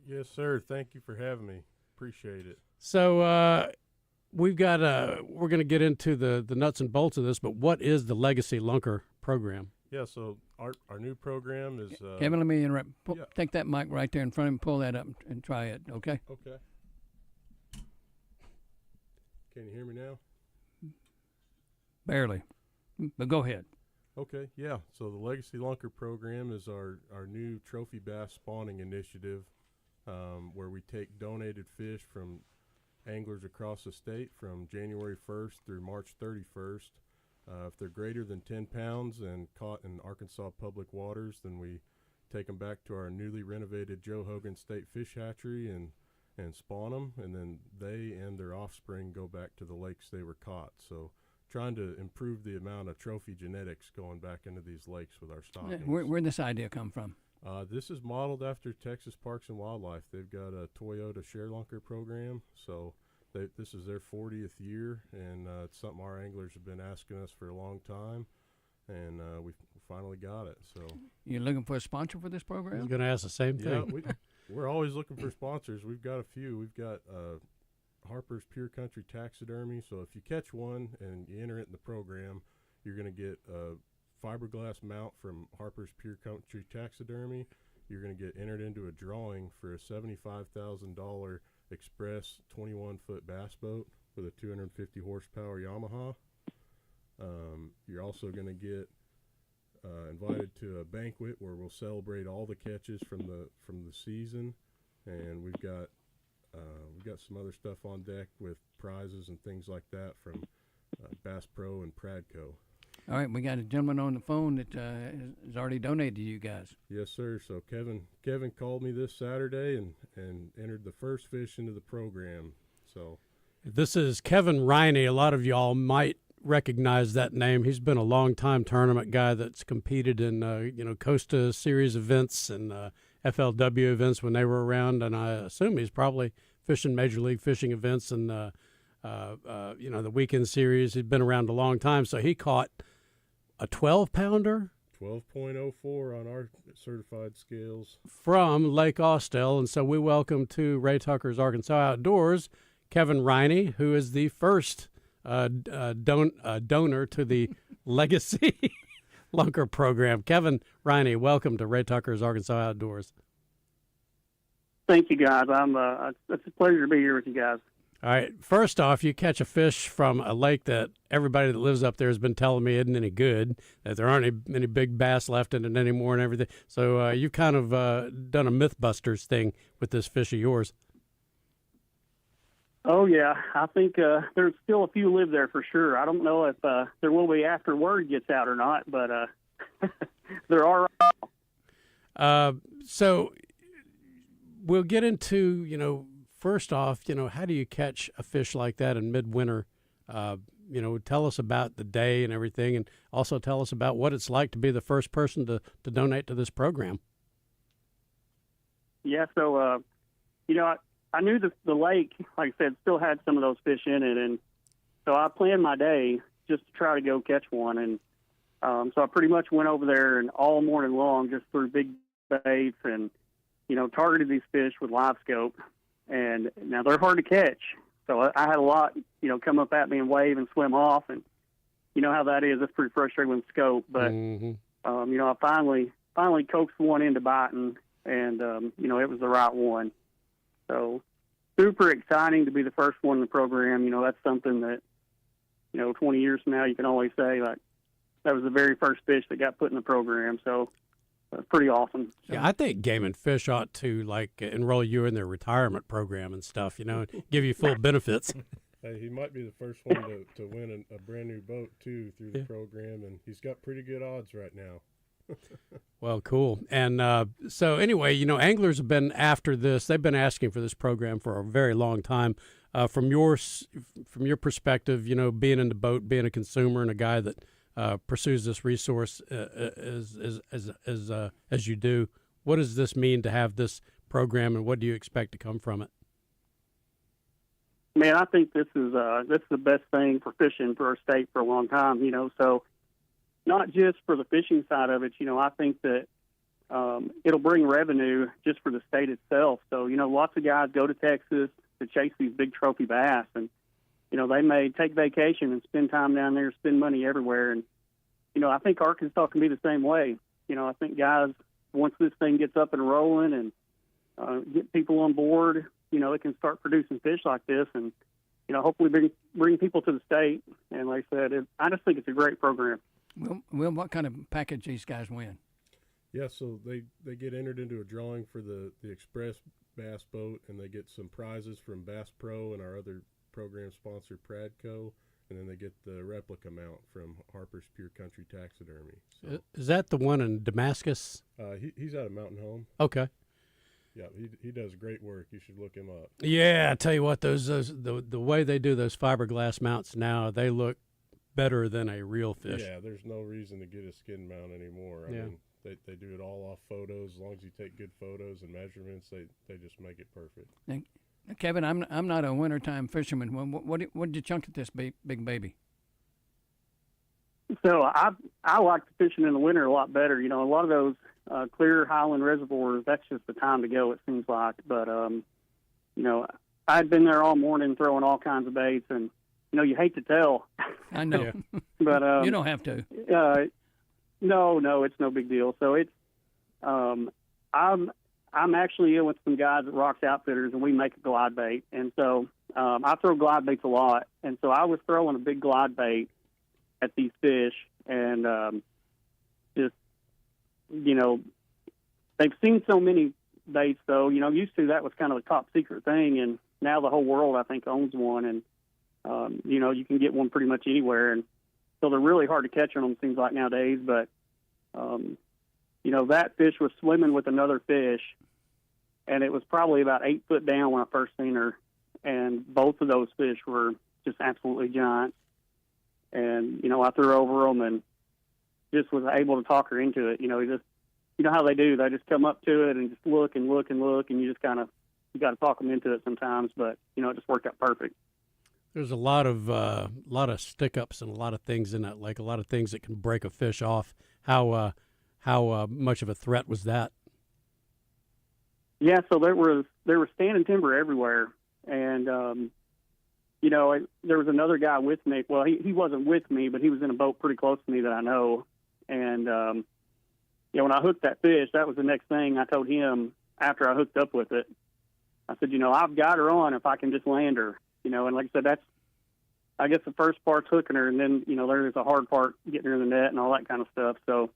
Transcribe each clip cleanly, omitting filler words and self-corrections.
Yes, sir. Thank you for having me. Appreciate it. So we've got we're going to get into the nuts and bolts of this, but what is the Legacy Lunker program? Yeah, so our new program is Kevin, let me interrupt. yeah. Take that mic right there in front of him, pull that up, and try it, okay? Okay. Can you hear me now? Barely. But go ahead. Okay, yeah. So the Legacy Lunker program is our new trophy bass spawning initiative, where we take donated fish from anglers across the state from January 1st through March 31st. If they're greater than 10 pounds and caught in Arkansas public waters, then we take them back to our newly renovated Joe Hogan State Fish Hatchery and spawn them, and then they and their offspring go back to the lakes they were caught. So trying to improve the amount of trophy genetics going back into these lakes with our stockings. Where'd this idea come from? This is modeled after Texas Parks and Wildlife. They've got a Toyota ShareLunker program, so this is their 40th year, and it's something our anglers have been asking us for a long time, and we finally got it. So You looking for a sponsor for this I was program? going to ask the same yeah, thing. we're always looking for sponsors. We've got a few. We've got Harper's Pure Country Taxidermy. So if you catch one and you enter it in the program, you're going to get a fiberglass mount from Harper's Pure Country Taxidermy. You're going to get entered into a drawing for a $75,000 Express 21-foot bass boat with a 250 horsepower Yamaha. You're also going to get invited to a banquet where we'll celebrate all the catches from the season, and we've got some other stuff on deck with prizes and things like that from Bass Pro and Pradco. All right, we got a gentleman on the phone that has already donated to you guys. Yes, sir. So Kevin called me this Saturday and entered the first fish into the program. So This is Kevin Riney. A lot of y'all might recognize that name. He's been a long-time tournament guy that's competed in Costa Series events and FLW events when they were around, and I assume he's probably fishing Major League Fishing events and the weekend series. He's been around a long time, so he caught a 12-pounder 12.04 on our certified scales. from Lake Austell, and so we welcome to Ray Tucker's Arkansas Outdoors Kevin Riney, who is the first donor to the Legacy Lunker program. Kevin Riney, welcome to Ray Tucker's Arkansas Outdoors. Thank you, guys. It's a pleasure to be here with you guys. All right. First off, you catch a fish from a lake that everybody that lives up there has been telling me isn't any good, that there aren't any big bass left in it anymore and everything. So you've kind of done a Mythbusters thing with this fish of yours. Oh, yeah. I think there's still a few live there for sure. I don't know if there will be after word gets out or not, but there are. So we'll get into, first off, how do you catch a fish like that in midwinter? Tell us about the day and everything, and also tell us about what it's like to be the first person to donate to this program. Yeah, so, I knew the lake, like I said, still had some of those fish in it, and so I planned my day just to try to go catch one, and so I pretty much went over there and all morning long just threw big baits and, targeted these fish with live scope, and now they're hard to catch, so I had a lot, come up at me and wave and swim off, and you know how that is. It's pretty frustrating with scope, but, I finally coaxed one into biting, and, it was the right one. So super exciting to be the first one in the program. That's something that, 20 years from now, you can always say, like, that was the very first fish that got put in the program. So that's pretty awesome. Yeah, I think Game and Fish ought to, enroll you in their retirement program and stuff, and give you full benefits. Hey, he might be the first one to win a brand new boat, too, through the program, and he's got pretty good odds right now. Well, cool. And so anyway, anglers have been after this. They've been asking for this program for a very long time. From your perspective, being in the boat, being a consumer and a guy that pursues this resource as you do, what does this mean to have this program, and what do you expect to come from it? Man, I think this is the best thing for fishing for our state for a long time. So not just for the fishing side of it. I think that it'll bring revenue just for the state itself. So, lots of guys go to Texas to chase these big trophy bass, and, they may take vacation and spend time down there, spend money everywhere. And, I think Arkansas can be the same way. I think guys, once this thing gets up and rolling and get people on board, it can start producing fish like this and, hopefully bring people to the state. And like I said, I just think it's a great program. Well, what kind of package these guys win? Yeah, so they get entered into a drawing for the Express Bass Boat, and they get some prizes from Bass Pro and our other program sponsor, Pradco, and then they get the replica mount from Harper's Pure Country Taxidermy. So, Is that the one in Damascus? he's out of Mountain Home. Okay. Yeah, he does great work. You should look him up. Yeah, I tell you what, the way they do those fiberglass mounts now, they look better than a real fish. Yeah, there's no reason to get a skin mount anymore. I mean, they do it all off photos. As long as you take good photos and measurements, they just make it perfect. Now, Kevin, I'm not a wintertime fisherman. What did you chunk at this big baby? So I like fishing in the winter a lot better. A lot of those clear highland reservoirs, that's just the time to go, it seems like. But, I'd been there all morning throwing all kinds of baits, and, you hate to tell. I know. But you don't have to. No, it's no big deal. So it's I'm actually in with some guys at Rocks Outfitters, and we make a glide bait. And so I throw glide baits a lot. And so I was throwing a big glide bait at these fish, and they've seen so many baits, though. Used to that was kind of a top secret thing, and now the whole world, I think, owns one. And, you can get one pretty much anywhere. And so they're really hard to catch on them, seems like nowadays. But, that fish was swimming with another fish, and it was probably about 8 foot down when I first seen her. And both of those fish were just absolutely giant. And, I threw over them and just was able to talk her into it. How they do. They just come up to it and just look and look and look, and you just kind of, you got to talk them into it sometimes. But, it just worked out perfect. There's a lot of stick-ups and a lot of things in that lake, a lot of things that can break a fish off. How much of a threat was that? Yeah, so there was standing timber everywhere, and there was another guy with me. Well, he wasn't with me, but he was in a boat pretty close to me that I know. And when I hooked that fish, that was the next thing I told him after I hooked up with it. I said, I've got her on if I can just land her. And like I said, I guess the first part's hooking her, and then, there's a hard part getting her in the net and all that kind of stuff. So,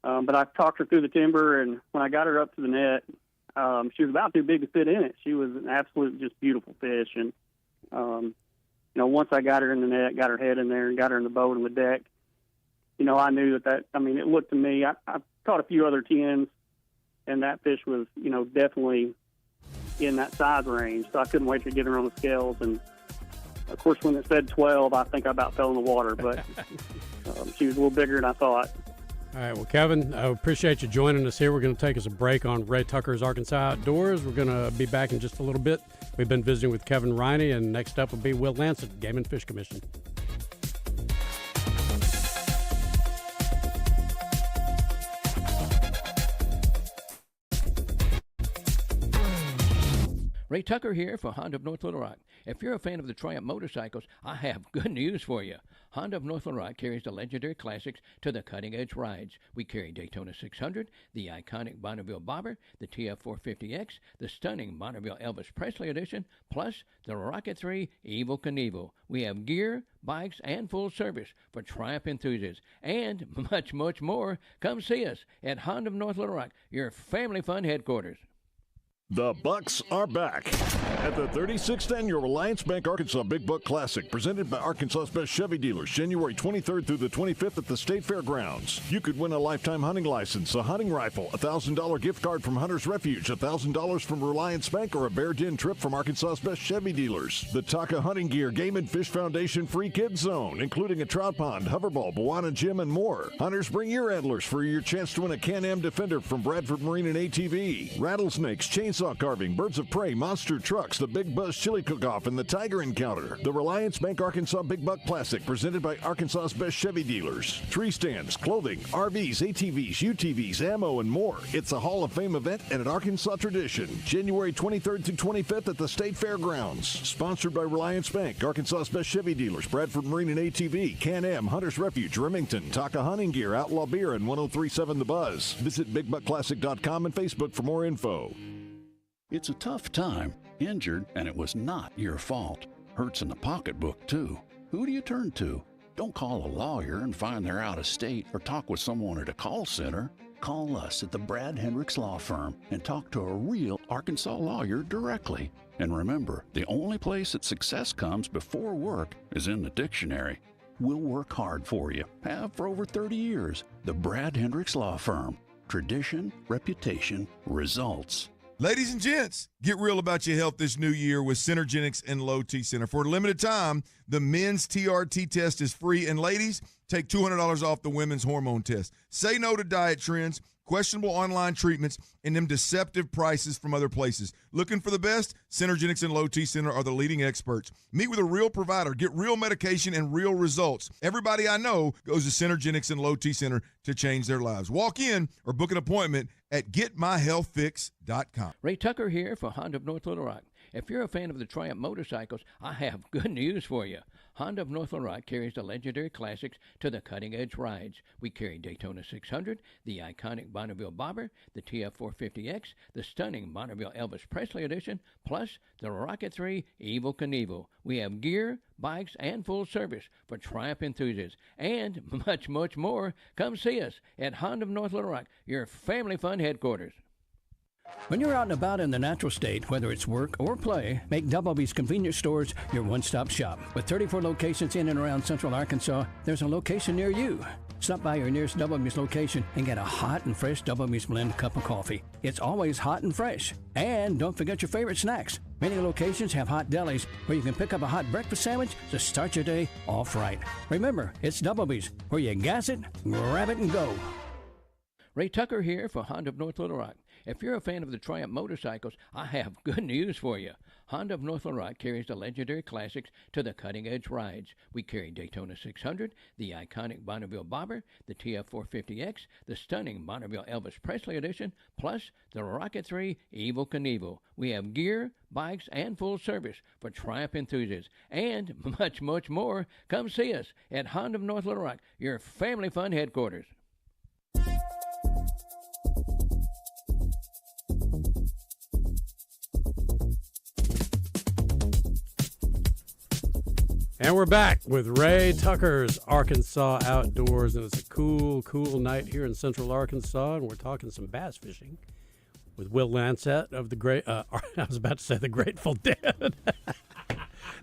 but I talked her through the timber, and when I got her up to the net, she was about too big to fit in it. She was an absolute just beautiful fish. And, once I got her in the net, got her head in there and got her in the boat on the deck, I knew it looked to me, I caught a few other 10s, and that fish was, definitely in that size range. So I couldn't wait to get her on the scales. And of course, when it said 12, I think I about fell in the water, but she was a little bigger than I thought. All right, well, Kevin, I appreciate you joining us here. We're going to take us a break on Ray Tucker's Arkansas Outdoors. We're going to be back in just a little bit. We've been visiting with Kevin Riney, and next up will be Will Lansett, Game and Fish Commission. Ray Tucker here for Honda of North Little Rock. If you're a fan of the Triumph motorcycles, I have good news for you. Honda of North Little Rock carries the legendary classics to the cutting-edge rides. We carry Daytona 600, the iconic Bonneville Bobber, the TF450X, the stunning Bonneville Elvis Presley Edition, plus the Rocket 3 Evel Knievel. We have gear, bikes, and full service for Triumph enthusiasts, and much, much more. Come see us at Honda of North Little Rock, your family fun headquarters. The Bucks are back at the 36th Annual Reliance Bank Arkansas Big Buck Classic, presented by Arkansas's Best Chevy Dealers, January 23rd through the 25th at the State Fairgrounds. You could win a lifetime hunting license, a hunting rifle, a $1,000 gift card from Hunter's Refuge, $1,000 from Reliance Bank, or a Bear Den trip from Arkansas's Best Chevy Dealers. The Taka Hunting Gear Game and Fish Foundation Free Kids Zone, including a trout pond, hoverball, Bwana Gym, and more. Hunters, bring your antlers for your chance to win a Can-Am Defender from Bradford Marine and ATV. Rattlesnakes, chainsaw Arkansas carving, birds of prey, monster trucks, the Big Buzz chili cook-off, and the Tiger Encounter. The Reliance Bank Arkansas Big Buck Classic, presented by Arkansas's best Chevy dealers. Tree stands, clothing, RVs, ATVs, UTVs, ammo, and more. It's a Hall of Fame event and an Arkansas tradition. January 23rd through 25th at the State Fairgrounds. Sponsored by Reliance Bank, Arkansas's best Chevy dealers, Bradford Marine and ATV, Can-Am, Hunter's Refuge, Remington, Taka Hunting Gear, Outlaw Beer, and 1037 The Buzz. Visit BigBuckClassic.com and Facebook for more info. It's a tough time. Injured, and it was not your fault. Hurts in the pocketbook, too. Who do you turn to? Don't call a lawyer and find they're out of state or talk with someone at a call center. Call us at the Brad Hendricks Law Firm and talk to a real Arkansas lawyer directly. And remember, the only place that success comes before work is in the dictionary. We'll work hard for you. Have for over 30 years. The Brad Hendricks Law Firm. Tradition, reputation, results. Ladies and gents, get real about your health this new year with Synergenics and Low T Center. For a limited time, the men's TRT test is free, and ladies, take $200 off the women's hormone test. Say no to diet trends, questionable online treatments, and them deceptive prices from other places. Looking for the best? Synergenics and Low T Center are the leading experts. Meet with a real provider, get real medication and real results. Everybody I know goes to Synergenics and Low T Center to change their lives. Walk in or book an appointment at getmyhealthfix.com. Ray Tucker here for Honda of North Little Rock. If you're a fan of the Triumph motorcycles, I have good news for you. Honda of North Little Rock carries the legendary classics to the cutting-edge rides. We carry Daytona 600, the iconic Bonneville Bobber, the TF450X, the stunning Bonneville Elvis Presley Edition, plus the Rocket 3 Evel Knievel. We have gear, bikes, and full service for Triumph enthusiasts, and much, much more. Come see us at Honda of North Little Rock, your family fun headquarters. When you're out and about in the natural state, whether it's work or play, make Double B's Convenience Stores your one-stop shop. With 34 locations in and around central Arkansas, there's a location near you. Stop by your nearest Double B's location and get a hot and fresh Double B's blend cup of coffee. It's always hot and fresh. And don't forget your favorite snacks. Many locations have hot delis where you can pick up a hot breakfast sandwich to start your day off right. Remember, it's Double B's, where you gas it, grab it, and go. Ray Tucker here for Honda of North Little Rock. If you're a fan of the Triumph motorcycles, I have good news for you. Honda of North Little Rock carries the legendary classics to the cutting-edge rides. We carry Daytona 600, the iconic Bonneville Bobber, the TF450X, the stunning Bonneville Elvis Presley Edition, plus the Rocket 3 Evel Knievel. We have gear, bikes, and full service for Triumph enthusiasts, and much, much more. Come see us at Honda of North Little Rock, your family fun headquarters. And we're back with Ray Tucker's Arkansas Outdoors, and it's a cool, cool night here in central Arkansas, and we're talking some bass fishing with Will Lancet of the Great, I was about to say the Grateful Dead,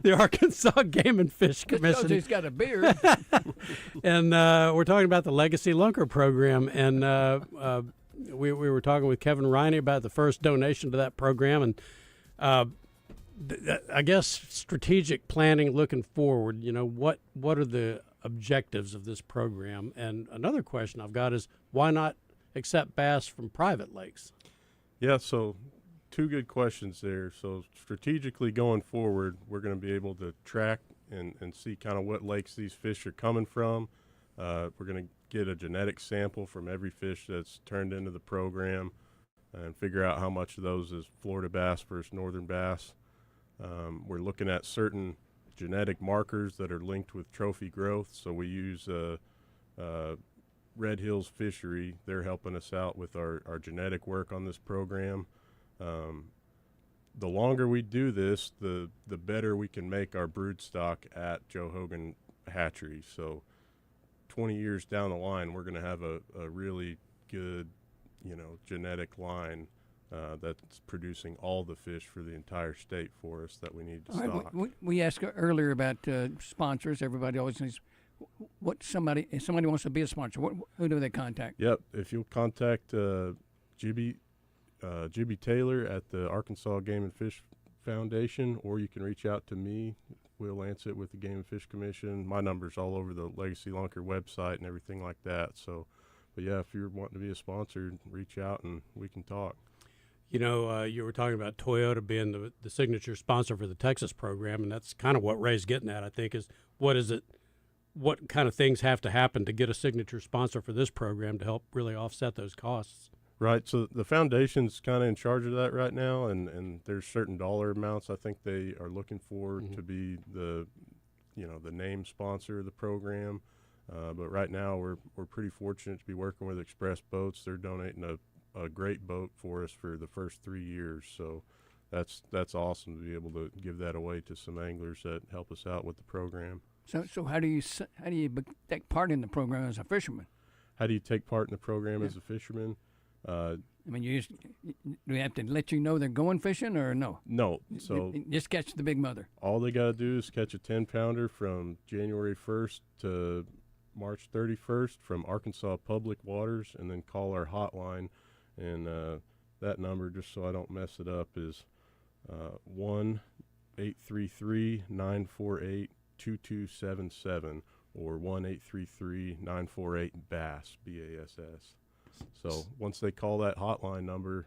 the Arkansas Game and Fish Commission. He's got a beard. And we're talking about the Legacy Lunker program, and we were talking with Kevin Riney about the first donation to that program, and I guess strategic planning looking forward, you know, what are the objectives of this program? And another question I've got is, why not accept bass from private lakes? Yeah, so two good questions there. So strategically going forward, we're going to be able to track and see kind of what lakes these fish are coming from. We're going to get a genetic sample from every fish that's turned into the program and figure out how much of those is Florida bass versus northern bass. We're looking at certain genetic markers that are linked with trophy growth. So we use Red Hills Fishery. They're helping us out with our genetic work on this program. The longer we do this, the better we can make our brood stock at Joe Hogan Hatchery. So 20 years down the line, we're going to have a really good, genetic line that's producing all the fish for the entire state for us that we need to stock. We asked earlier about sponsors. Everybody always says, if somebody wants to be a sponsor, who do they contact? Yep. If you'll contact Gibby Taylor at the Arkansas Game and Fish Foundation, or you can reach out to me, Will Lancet with the Game and Fish Commission. My number's all over the Legacy Lunker website and everything like that. So, but yeah, if you're wanting to be a sponsor, reach out and we can talk. You know, you were talking about Toyota being the signature sponsor for the Texas program, and that's kind of what Ray's getting at, I think, is what kind of things have to happen to get a signature sponsor for this program to help really offset those costs? Right. So the foundation's kind of in charge of that right now, and there's certain dollar amounts I think they are looking for to be the name sponsor of the program. But right now we're pretty fortunate to be working with Express Boats. They're donating a great boat for us for the first 3 years. So that's awesome to be able to give that away to some anglers that help us out with the program. So how do you take part in the program as a fisherman? How do you take part in the program as a fisherman? I mean, do we have to let you know they're going fishing or no? No. So just catch the big mother. All they got to do is catch a 10-pounder from January 1st to March 31st from Arkansas Public Waters, and then call our hotline. And that number, just so I don't mess it up, is 1-833-948-2277 or 1-833-948-BASS, B-A-S-S. So once they call that hotline number,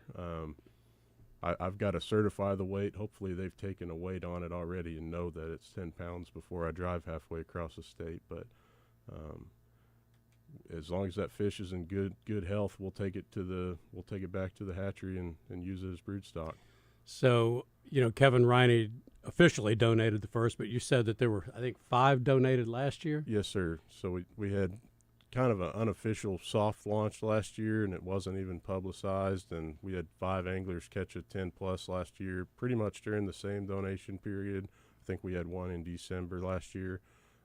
I've got to certify the weight. Hopefully they've taken a weight on it already and know that it's 10 pounds before I drive halfway across the state. But as long as that fish is in good health, we'll take it back to the hatchery and use it as brood stock. So, Kevin Riney officially donated the first, but you said that there were, I think, 5 donated last year? Yes, sir. So we had kind of an unofficial soft launch last year, and it wasn't even publicized, and we had 5 anglers catch a 10-plus last year, pretty much during the same donation period. I think we had one in December last year.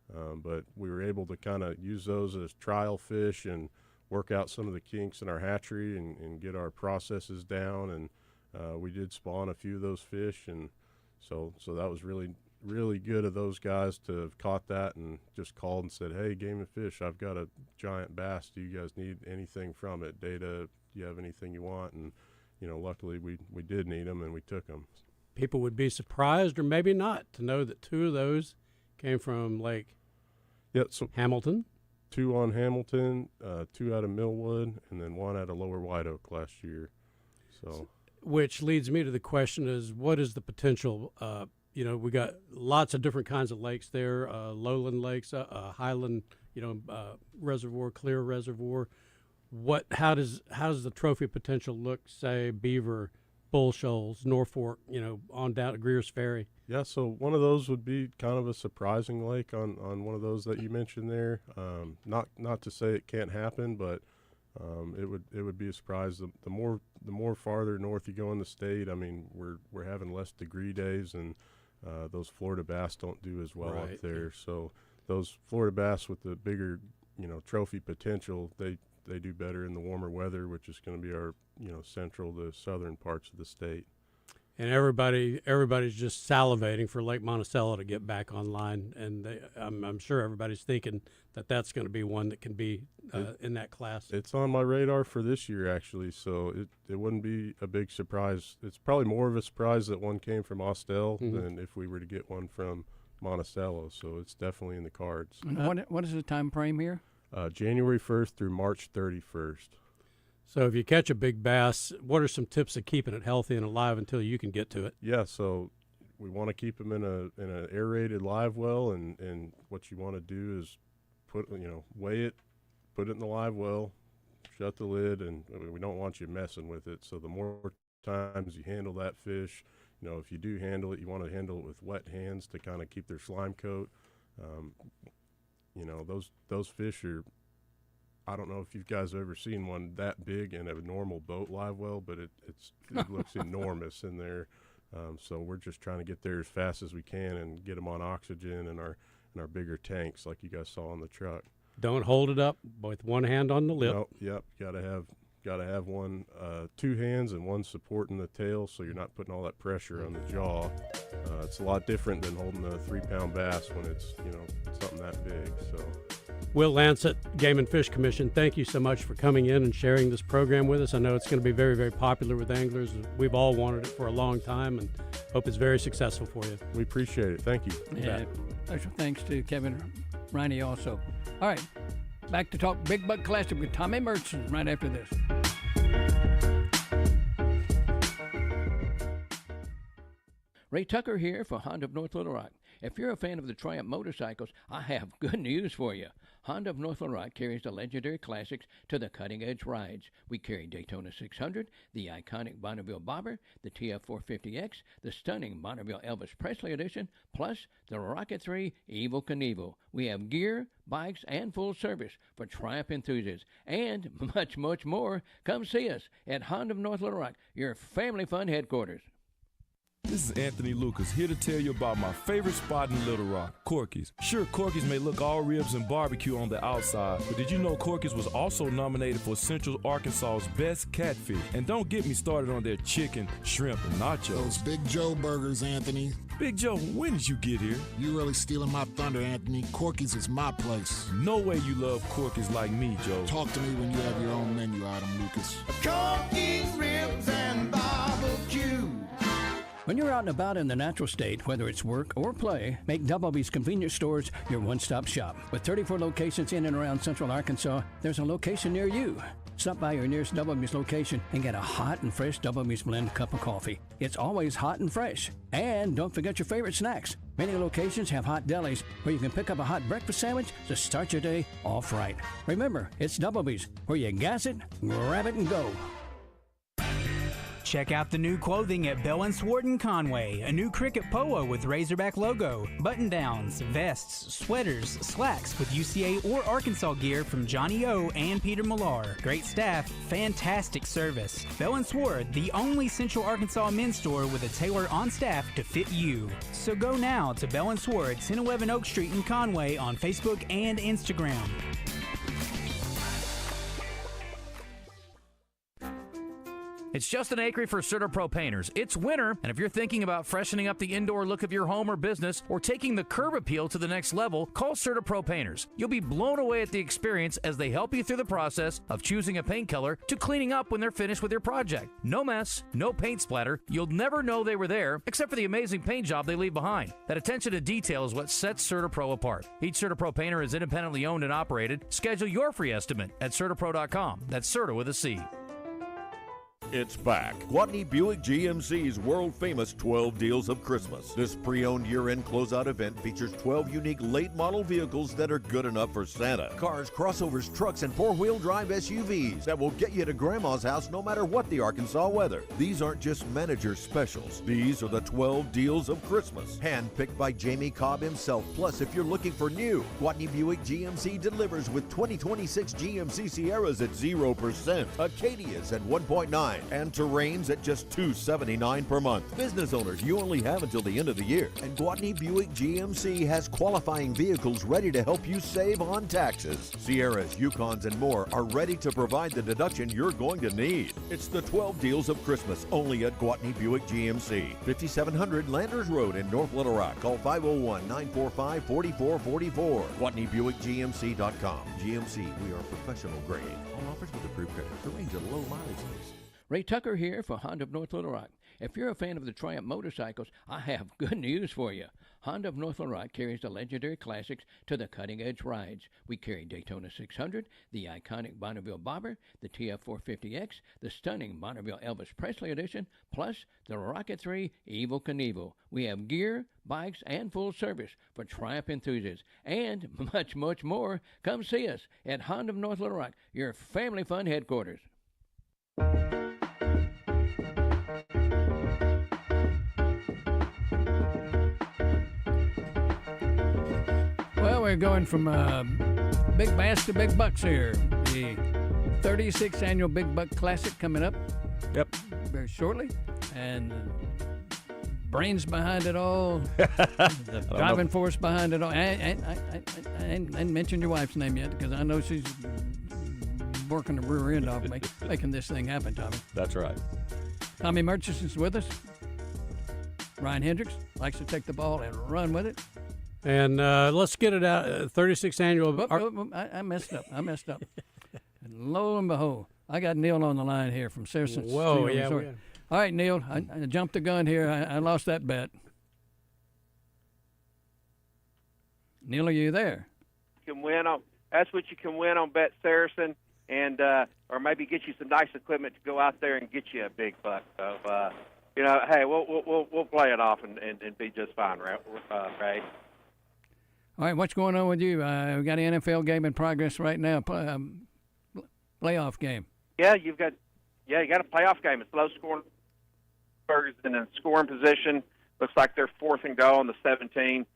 But we were able to kind of use those as trial fish and work out some of the kinks in our hatchery and get our processes down. And we did spawn a few of those fish, and so that was really, really good of those guys to have caught that and just called and said, "Hey, Game and Fish, I've got a giant bass. Do you guys need anything from it? Data? Do you have anything you want?" And luckily we did need them, and we took them. People would be surprised, or maybe not, to know that 2 of those came from Lake Hamilton. 2 on Hamilton, 2 out of Millwood, and then 1 out of Lower White Oak last year. So, which leads me to the question: is what is the potential? We got lots of different kinds of lakes there. Lowland lakes, Highland, reservoir, Clear Reservoir. How does the trophy potential look? Say Beaver, Bull Shoals, Norfolk, on down to Greer's Ferry. Yeah, so one of those would be kind of a surprising lake on one of those that you mentioned there. Not to say it can't happen, but it would be a surprise. The more farther north you go in the state, I mean, we're having less degree days, and those Florida bass don't do as well up there. So those Florida bass with the bigger trophy potential, they do better in the warmer weather, which is going to be our central to southern parts of the state. And everybody's just salivating for Lake Monticello to get back online, and I'm sure everybody's thinking that that's going to be one that can be in that class. It's on my radar for this year, actually, so it wouldn't be a big surprise. It's probably more of a surprise that one came from Austell than if we were to get one from Monticello, so it's definitely in the cards. And what is the time frame here? January 1st through March 31st. So if you catch a big bass, what are some tips of keeping it healthy and alive until you can get to it? Yeah, so we want to keep them in an aerated live well, and what you want to do is weigh it, put it in the live well, shut the lid, and we don't want you messing with it. So the more times you handle that fish, if you do handle it, you want to handle it with wet hands to kind of keep their slime coat. Those fish are, I don't know if you guys have ever seen one that big in a normal boat live well, but it looks enormous in there. So we're just trying to get there as fast as we can and get them on oxygen in our bigger tanks like you guys saw on the truck. Don't hold it up with one hand on the lip. No, yep, gotta have one, 2 hands and one supporting the tail, so you're not putting all that pressure on the jaw. It's a lot different than holding a 3-pound bass when it's something that big. So. Will Lancet, Game and Fish Commission, thank you so much for coming in and sharing this program with us. I know it's going to be very, very popular with anglers. We've all wanted it for a long time, and hope it's very successful for you. We appreciate it. Thank you. Yeah, special thanks to Kevin Riney also. All right, back to talk Big Buck Classic with Tommy Mertson right after this. Ray Tucker here for Honda of North Little Rock. If you're a fan of the Triumph motorcycles, I have good news for you. Honda of North Little Rock carries the legendary classics to the cutting-edge rides. We carry Daytona 600, the iconic Bonneville Bobber, the TF450X, the stunning Bonneville Elvis Presley Edition, plus the Rocket 3 Evel Knievel. We have gear, bikes, and full service for Triumph enthusiasts, and much, much more. Come see us at Honda of North Little Rock, your family fun headquarters. This is Anthony Lucas, here to tell you about my favorite spot in Little Rock, Corky's. Sure, Corky's may look all ribs and barbecue on the outside, but did you know Corky's was also nominated for Central Arkansas's best catfish? And don't get me started on their chicken, shrimp, and nachos. Those Big Joe burgers, Anthony. Big Joe, when did you get here? You really stealing my thunder, Anthony. Corky's is my place. No way you love Corky's like me, Joe. Talk to me when you have your own menu item, Lucas. Corky's ribs and barbecue. When you're out and about in the natural state, whether it's work or play, make Double B's Convenience Stores your one-stop shop. With 34 locations in and around Central Arkansas, there's a location near you. Stop by your nearest Double B's location and get a hot and fresh Double B's blend cup of coffee. It's always hot and fresh. And don't forget your favorite snacks. Many locations have hot delis where you can pick up a hot breakfast sandwich to start your day off right. Remember, it's Double B's, where you gas it, grab it, and go. Check out the new clothing at Bell & Swart in Conway. A new cricket polo with Razorback logo, button-downs, vests, sweaters, slacks with UCA or Arkansas gear from Johnny O and Peter Millar. Great staff, fantastic service. Bell & Swart, the only Central Arkansas men's store with a tailor on staff to fit you. So go now to Bell & Swart, 1011 Oak Street in Conway on Facebook and Instagram. It's Justin Acri for CertaPro Painters. It's winter, and if you're thinking about freshening up the indoor look of your home or business or taking the curb appeal to the next level, call CertaPro Painters. You'll be blown away at the experience as they help you through the process of choosing a paint color to cleaning up when they're finished with your project. No mess, no paint splatter. You'll never know they were there, except for the amazing paint job they leave behind. That attention to detail is what sets CertaPro apart. Each CertaPro painter is independently owned and operated. Schedule your free estimate at CertaPro.com. That's Certa with a C. It's back. Gwatney Buick GMC's world-famous 12 Deals of Christmas. This pre-owned year-end closeout event features 12 unique late-model vehicles that are good enough for Santa. Cars, crossovers, trucks, and four-wheel drive SUVs that will get you to Grandma's house no matter what the Arkansas weather. These aren't just manager specials. These are the 12 Deals of Christmas. Hand-picked by Jamie Cobb himself. Plus, if you're looking for new, Gwatney Buick GMC delivers with 2026 GMC Sierras at 0%, Acadias at 1.9%, and Terrains at just $279 per month. Business owners, you only have until the end of the year. And Gwatney Buick GMC has qualifying vehicles ready to help you save on taxes. Sierras, Yukons, and more are ready to provide the deduction you're going to need. It's the 12 Deals of Christmas only at Gwatney Buick GMC. 5700 Landers Road in North Little Rock. Call 501-945-4444. GwatneyBuickGMC.com. GMC, we are professional grade. All offers with approved credit. Terrains at low mileage. Ray Tucker here for Honda of North Little Rock. If you're a fan of the Triumph motorcycles, I have good news for you. Honda of North Little Rock carries the legendary classics to the cutting-edge rides. We carry Daytona 600, the iconic Bonneville Bobber, the TF450X, the stunning Bonneville Elvis Presley Edition, plus the Rocket 3 Evel Knievel. We have gear, bikes, and full service for Triumph enthusiasts, and much, much more. Come see us at Honda of North Little Rock, your family fun headquarters. Well, we're going from big bass to big bucks here. The 36th annual Big Buck Classic coming up. Yep. Very shortly. And brains behind it all. The driving force behind it all. I didn't mention your wife's name yet because I know she's working the rear end off making this thing happen, Tommy. That's right. Tommy Murchison's with us. Ryan Hendricks likes to take the ball and run with it. And let's get it out. 36th annual. I messed up. And lo and behold, I got Neil on the line here from Saracen. Whoa, yeah. All right, Neil, I jumped the gun here. I lost that bet. Neil, are you there? You can win on. That's what you can win on Bet Saracen, and or maybe get you some nice equipment to go out there and get you a big buck. So hey, we'll play it off and be just fine, Ray. All right, what's going on with you? We got an NFL game in progress right now, playoff game. Yeah, you got a playoff game. It's low scoring. Ferguson in scoring position. Looks like they're 4th and goal on the 17.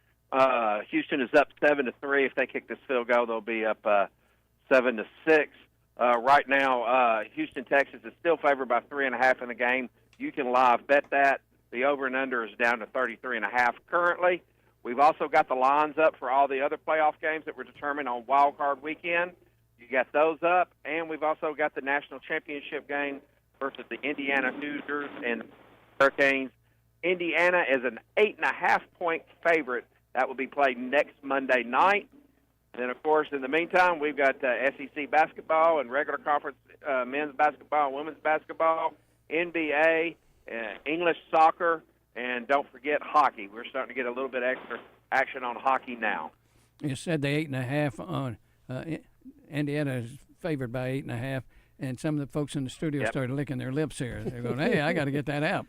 Houston is up 7-3. If they kick this field goal, they'll be up 7-6. Right now, Houston, Texas is still favored by 3.5 in the game. You can live bet that. The over and under is down to 33.5 currently. We've also got the lines up for all the other playoff games that were determined on Wild Card Weekend. You got those up, and we've also got the national championship game versus the Indiana Hoosiers and Hurricanes. Indiana is an 8.5-point favorite. That will be played next Monday night. And then, of course, in the meantime, we've got SEC basketball and regular conference men's basketball and women's basketball, NBA, English soccer, and don't forget hockey. We're starting to get a little bit extra action on hockey now. You said the 8.5 on Indiana is favored by 8.5, and some of the folks in the studio started licking their lips here. They're going, "Hey, I got to get that out."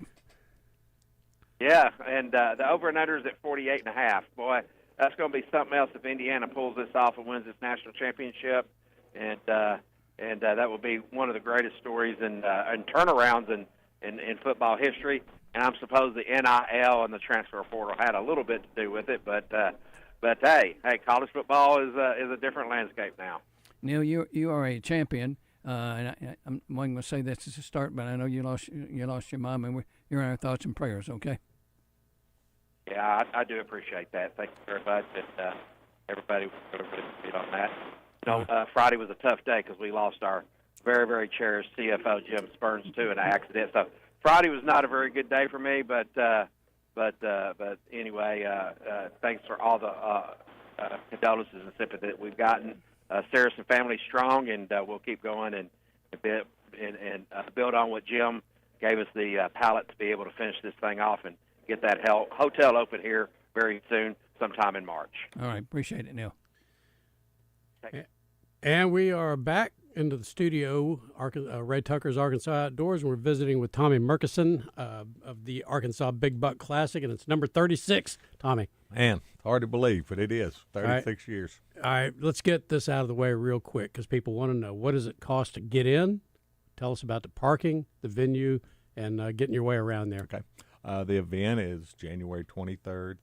Yeah, and the over and under is at 48.5. Boy, that's going to be something else if Indiana pulls this off and wins this national championship, and that will be one of the greatest stories in turnarounds in football history. And I'm supposed the NIL and the transfer portal had a little bit to do with it, but hey, college football is a different landscape now. Neil, you are a champion, and I'm going to say this as a start, but I know you lost your mom, and you're in our thoughts and prayers. Okay. Yeah, I do appreciate that. Thank you very much, and everybody was on that. Friday was a tough day because we lost our very, very cherished CFO Jim Spurns to an accident. So Friday was not a very good day for me, but anyway, thanks for all the condolences and sympathy that we've gotten. Saracen family strong, and we'll keep going and build on what Jim gave us the palate to be able to finish this thing off and get that hotel open here very soon, sometime in March. All right, appreciate it, Neil. And we are back into the studio, Ray Tucker's Arkansas Outdoors, and we're visiting with Tommy Murkison of the Arkansas Big Buck Classic, and it's number 36. Tommy. Man, hard to believe, but it is 36 years. All right, let's get this out of the way real quick because people want to know, what does it cost to get in? Tell us about the parking, the venue, and getting your way around there. Okay. The event is January 23rd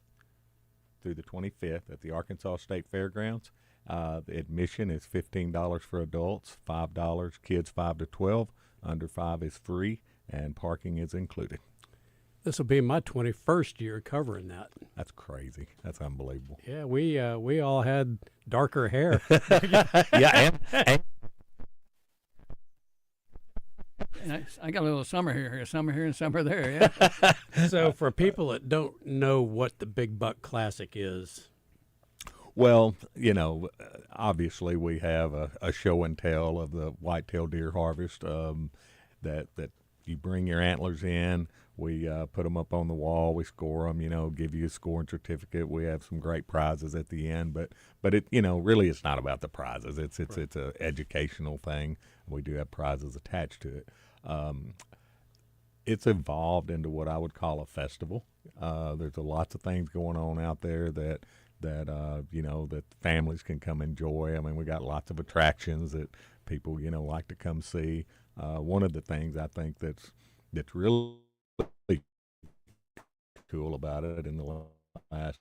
through the 25th at the Arkansas State Fairgrounds. The admission is $15 for adults, $5 kids 5 to 12. Under 5 is free, and parking is included. This will be my 21st year covering that. That's crazy. That's unbelievable. Yeah, we all had darker hair. Yeah, and I got a little summer here and summer there. Yeah. So for people that don't know what the Big Buck Classic is. Well, obviously we have a show and tell of the whitetail deer harvest that you bring your antlers in. We put them up on the wall. We score them, give you a scoring certificate. We have some great prizes at the end. But it, really it's not about the prizes. It's an educational thing. We do have prizes attached to it. It's evolved into what I would call a festival. There's lots of things going on out there that families can come enjoy. I mean, we got lots of attractions that people, like to come see. One of the things I think that's really cool about it in the last,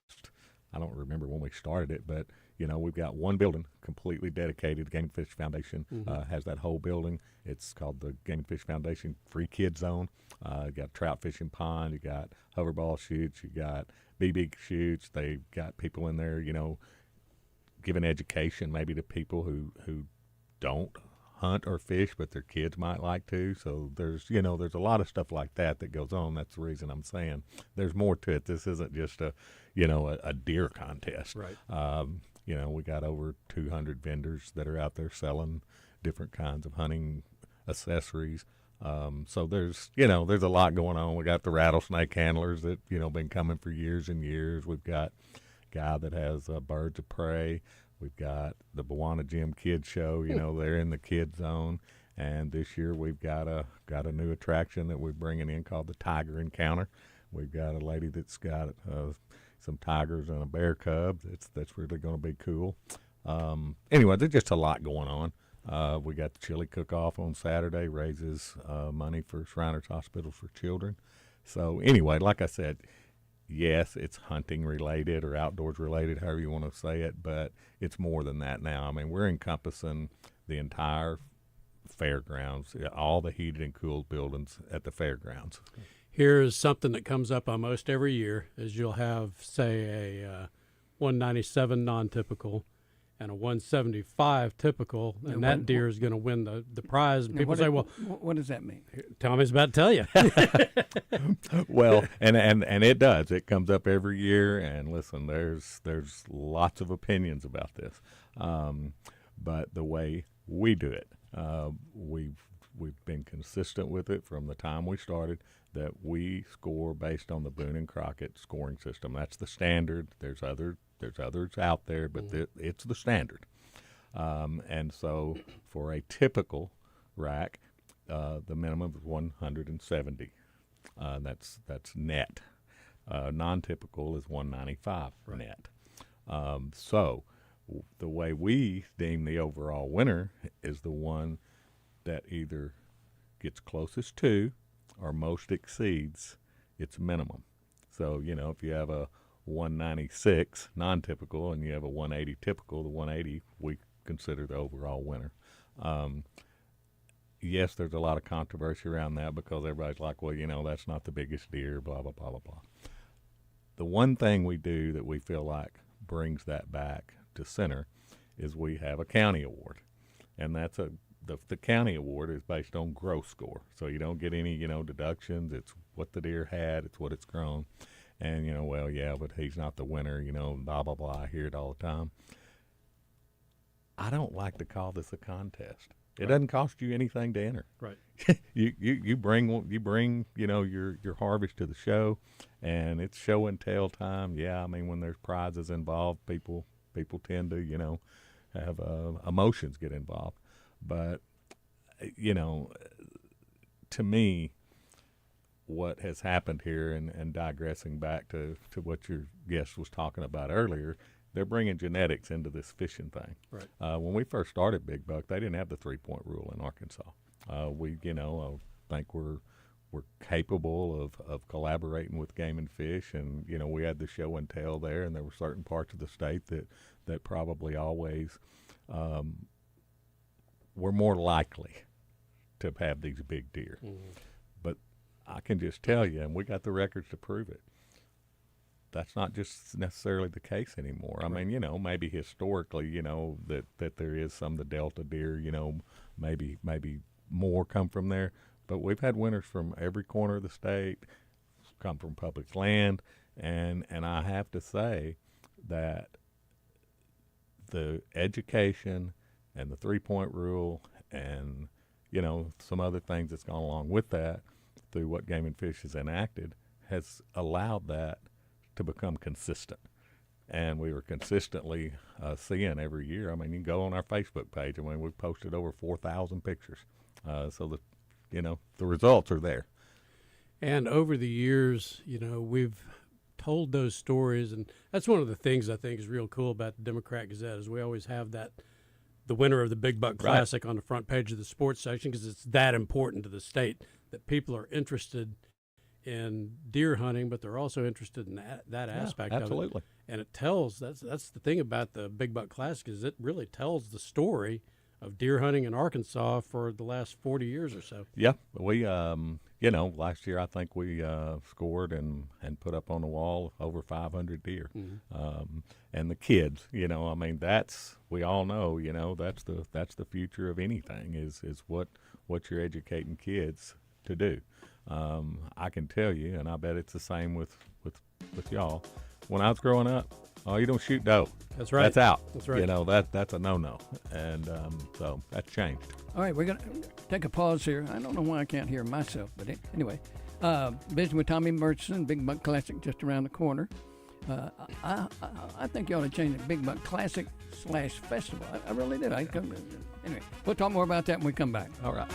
I don't remember when we started it, but we've got one building completely dedicated. The Game and Fish Foundation has that whole building. It's called the Game and Fish Foundation Free Kid Zone. You got trout fishing pond, you got hoverball shoots, you got BB shoots. They've got people in there, giving education maybe to people who don't hunt or fish, but their kids might like to. So there's a lot of stuff like that goes on. That's the reason I'm saying there's more to it. This isn't just a deer contest. Right. We got over 200 vendors that are out there selling different kinds of hunting accessories. So there's a lot going on. We got the rattlesnake handlers that, been coming for years and years. We've got a guy that has birds of prey. We've got the Bwana Jim Kids Show, they're in the kid zone. And this year we've got a new attraction that we're bringing in called the Tiger Encounter. We've got a lady that's got some tigers and a bear cub. That's really going to be cool. Anyway, there's just a lot going on. We got the chili cook-off on Saturday, raises money for Shriners Hospital for Children. So anyway, like I said, yes, it's hunting related or outdoors related, however you want to say it, but it's more than that now. I mean, we're encompassing the entire fairgrounds, all the heated and cooled buildings at the fairgrounds. Here's something that comes up almost every year is you'll have, say, a 197 non-typical and a 175 typical, and that deer is going to win the prize. And people say, well, what does that mean? Tommy's about to tell you. Well, and it does. It comes up every year, and listen, there's lots of opinions about this. But the way we do it, we've been consistent with it from the time we started, that we score based on the Boone and Crockett scoring system. That's the standard. There's others out there, but it's the standard. And so for a typical rack, the minimum is 170. That's net. Non-typical is 195 net. So the way we deem the overall winner is the one that either gets closest to or most exceeds its minimum. So, if you have a 196 non-typical and you have a 180 typical, the 180 we consider the overall winner. Yes, there's a lot of controversy around that because everybody's like, well, that's not the biggest deer, blah, blah, blah, blah, blah. The one thing we do that we feel like brings that back to center is we have a county award, and that's the county award is based on gross score, so you don't get any deductions. It's what the deer had, it's what it's grown, and well, yeah, but he's not the winner, blah blah blah. I hear it all the time. I don't like to call this a contest. It doesn't cost you anything to enter. Right. you bring your harvest to the show, and it's show and tell time. Yeah, I mean when there's prizes involved, people tend to have emotions get involved. But, to me, what has happened here, and digressing back to what your guest was talking about earlier, they're bringing genetics into this fishing thing. Right. When we first started Big Buck, they didn't have the 3-point rule in Arkansas. We, I think we're capable of collaborating with Game and Fish, and, we had the show and tell there, and there were certain parts of the state that probably always we're more likely to have these big deer. Mm-hmm. But I can just tell you, and we got the records to prove it, that's not just necessarily the case anymore. I mean, maybe historically, that there is some of the Delta deer, maybe more come from there. But we've had winners from every corner of the state, come from public land, and I have to say that the education and the 3-point rule and, some other things that's gone along with that through what Game and Fish has enacted has allowed that to become consistent. And we were consistently seeing every year. I mean, you can go on our Facebook page. I mean, we've posted over 4,000 pictures. So the results are there. And over the years, we've told those stories, and that's one of the things I think is real cool about the Democrat Gazette is we always have the winner of the Big Buck Classic on the front page of the sports section because it's that important to the state that people are interested in deer hunting, but they're also interested in that aspect of it. Absolutely. And it tells, that's the thing about the Big Buck Classic is it really tells the story of deer hunting in Arkansas for the last 40 years or so. Yeah, we, last year I think we scored and put up on the wall over 500 deer. Mm-hmm. And the kids, I mean, we all know, that's the future of anything is what you're educating kids to do. I can tell you, and I bet it's the same with y'all. When I was growing up, you don't shoot doe. That's right. That's out. That's right. That's a no-no, and so that's changed. All right, we're gonna take a pause here. I don't know why I can't hear myself, but anyway, visiting with Tommy Murchison, Big Buck Classic just around the corner. I think you ought to change it Big Buck Classic / Festival. I really did. Anyway, we'll talk more about that when we come back. All right.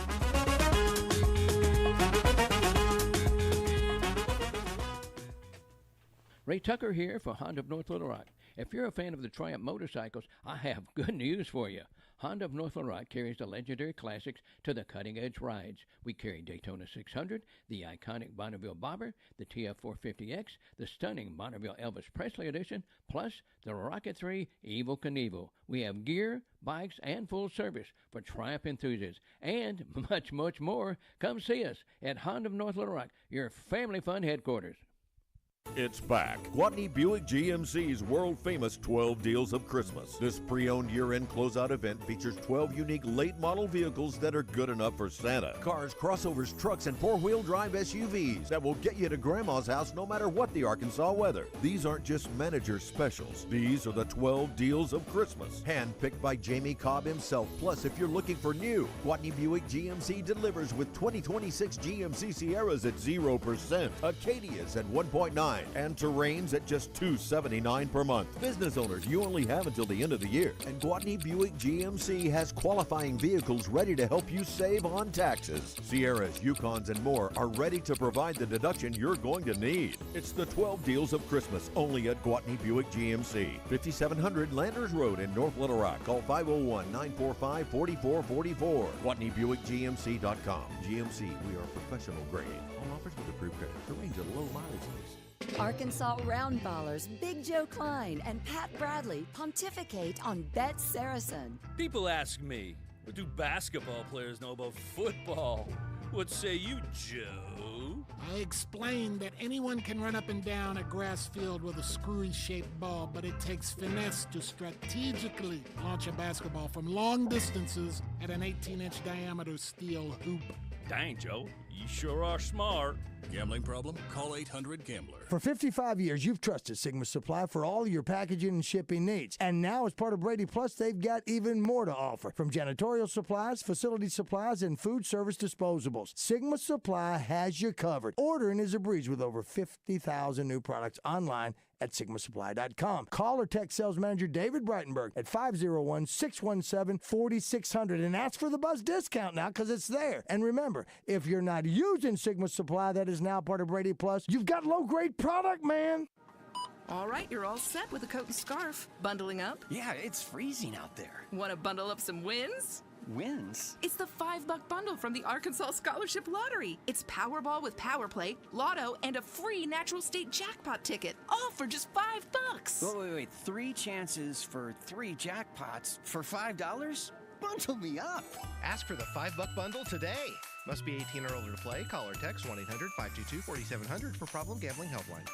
Ray Tucker here for Honda of North Little Rock. If you're a fan of the Triumph motorcycles, I have good news for you. Honda of North Little Rock carries the legendary classics to the cutting-edge rides. We carry Daytona 600, the iconic Bonneville Bobber, the TF450X, the stunning Bonneville Elvis Presley Edition, plus the Rocket 3 Evel Knievel. We have gear, bikes, and full service for Triumph enthusiasts, and much, much more. Come see us at Honda of North Little Rock, your family fun headquarters. It's back. Gwatney Buick GMC's world-famous 12 Deals of Christmas. This pre-owned year-end closeout event features 12 unique late-model vehicles that are good enough for Santa. Cars, crossovers, trucks, and four-wheel drive SUVs that will get you to Grandma's house no matter what the Arkansas weather. These aren't just manager specials. These are the 12 Deals of Christmas, hand-picked by Jamie Cobb himself. Plus, if you're looking for new, Gwatney Buick GMC delivers with 2026 GMC Sierras at 0%, Acadias at 1.9%, and Terrains at just $279 per month. Business owners, you only have until the end of the year. And Gwatney Buick GMC has qualifying vehicles ready to help you save on taxes. Sierras, Yukons, and more are ready to provide the deduction you're going to need. It's the 12 Deals of Christmas, only at Gwatney Buick GMC. 5700 Landers Road in North Little Rock. Call 501-945-4444. GwatneyBuickGMC.com. GMC, we are professional grade. All offers with approved credit. Terrains at low mileage. Arkansas Roundballers Big Joe Klein and Pat Bradley pontificate on Bet Saracen. People ask me, what do basketball players know about football? What say you, Joe? I explained that anyone can run up and down a grass field with a screwy-shaped ball, but it takes finesse to strategically launch a basketball from long distances at an 18-inch diameter steel hoop. Dang, Joe, you sure are smart. Gambling problem? Call 800-GAMBLER. For 55 years, you've trusted Sigma Supply for all your packaging and shipping needs. And now, as part of Brady Plus, they've got even more to offer. From janitorial supplies, facility supplies, and food service disposables, Sigma Supply has you covered. Ordering is a breeze with over 50,000 new products online at SigmaSupply.com. Call or text sales manager David Breitenberg at 501-617-4600 and ask for the Buzz discount now because it's there. And remember, if you're not using Sigma Supply that is now part of Brady Plus, you've got low-grade product, man. All right, you're all set with a coat and scarf. Bundling up? Yeah, it's freezing out there. Want to bundle up some wins? Wins? It's the $5 bundle from the Arkansas Scholarship Lottery. It's Powerball with Power Play, Lotto, and a free Natural State jackpot ticket, all for just $5. Wait. 3 chances for 3 jackpots for $5? Bundle me up. Ask for the $5 bundle today. Must be 18 or older to play. Call or text 1-800-522-4700 for Problem Gambling Helpline.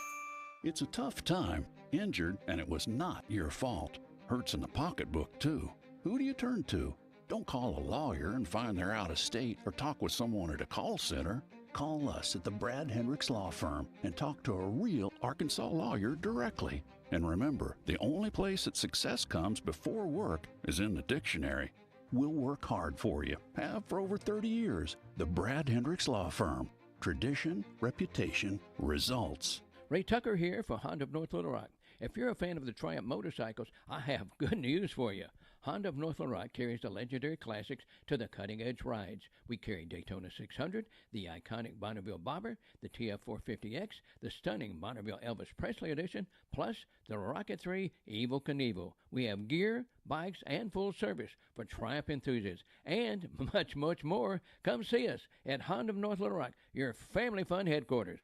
It's a tough time. Injured, and it was not your fault. Hurts in the pocketbook, too. Who do you turn to? Don't call a lawyer and find they're out of state or talk with someone at a call center. Call us at the Brad Hendricks Law Firm and talk to a real Arkansas lawyer directly. And remember, the only place that success comes before work is in the dictionary. We'll work hard for you. Have for over 30 years. The Brad Hendricks Law Firm. Tradition, reputation, results. Ray Tucker here for Honda of North Little Rock. If you're a fan of the Triumph motorcycles, I have good news for you. Honda of North Little Rock carries the legendary classics to the cutting-edge rides. We carry Daytona 600, the iconic Bonneville Bobber, the TF450X, the stunning Bonneville Elvis Presley Edition, plus the Rocket 3 Evel Knievel. We have gear, bikes, and full service for Triumph enthusiasts, and much, much more. Come see us at Honda of North Little Rock, your family fun headquarters.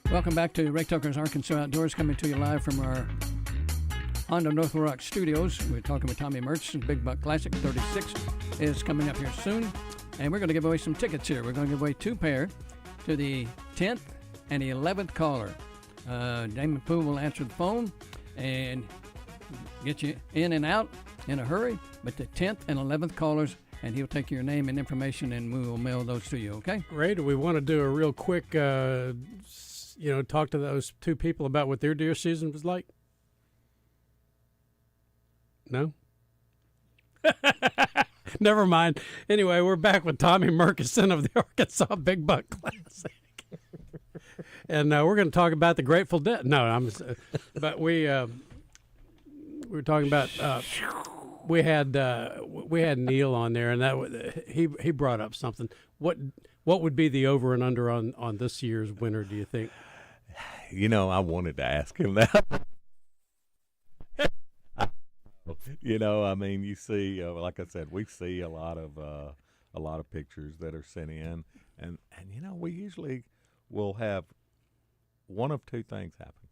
Welcome back to Ray Tucker's Arkansas Outdoors, coming to you live from our Honda North Little Rock studios. We're talking with Tommy Murchison. Big Buck Classic 36 is coming up here soon. And we're going to give away some tickets here. We're going to give away 2 pair to the 10th and the 11th caller. Damon Poole will answer the phone and get you in and out in a hurry. But the 10th and 11th callers, and he'll take your name and information, and we will mail those to you, okay? Ray, do we want to do a real quick, talk to those 2 people about what their deer season was like? No? Never mind. Anyway, we're back with Tommy Murkison of the Arkansas Big Buck Classic. And we're going to talk about the Grateful Dead. No, but we were talking about we had Neil on there, and he brought up something. What would be the over and under on this year's winner, do you think? You know, I wanted to ask him that. You know, I mean, you see, like I said, we see a lot of pictures that are sent in, and you know, we usually will have one of two things happen.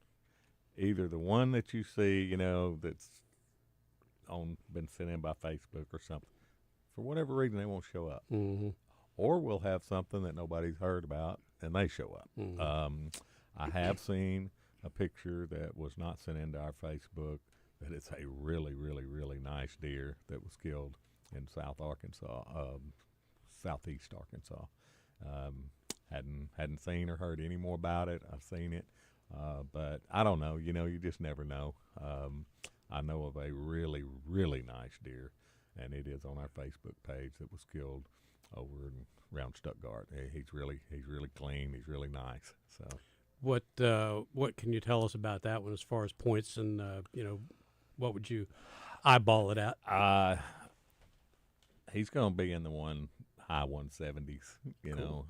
Either the one that you see, you know, that's been sent in by Facebook or something, for whatever reason they won't show up, or we'll have something that nobody's heard about and they show up. I have seen a picture that was not sent into our Facebook. That it's a really, really, really nice deer that was killed in South Arkansas, southeast Arkansas. Hadn't seen or heard any more about it. I've seen it, but I don't know. You know, you just never know. I know of a really, really nice deer, and it is on our Facebook page that was killed over around Stuttgart. He's really clean. He's really nice. So, what can you tell us about that one as far as points and you know? What would you eyeball it at? He's going to be in the high 170s. You know,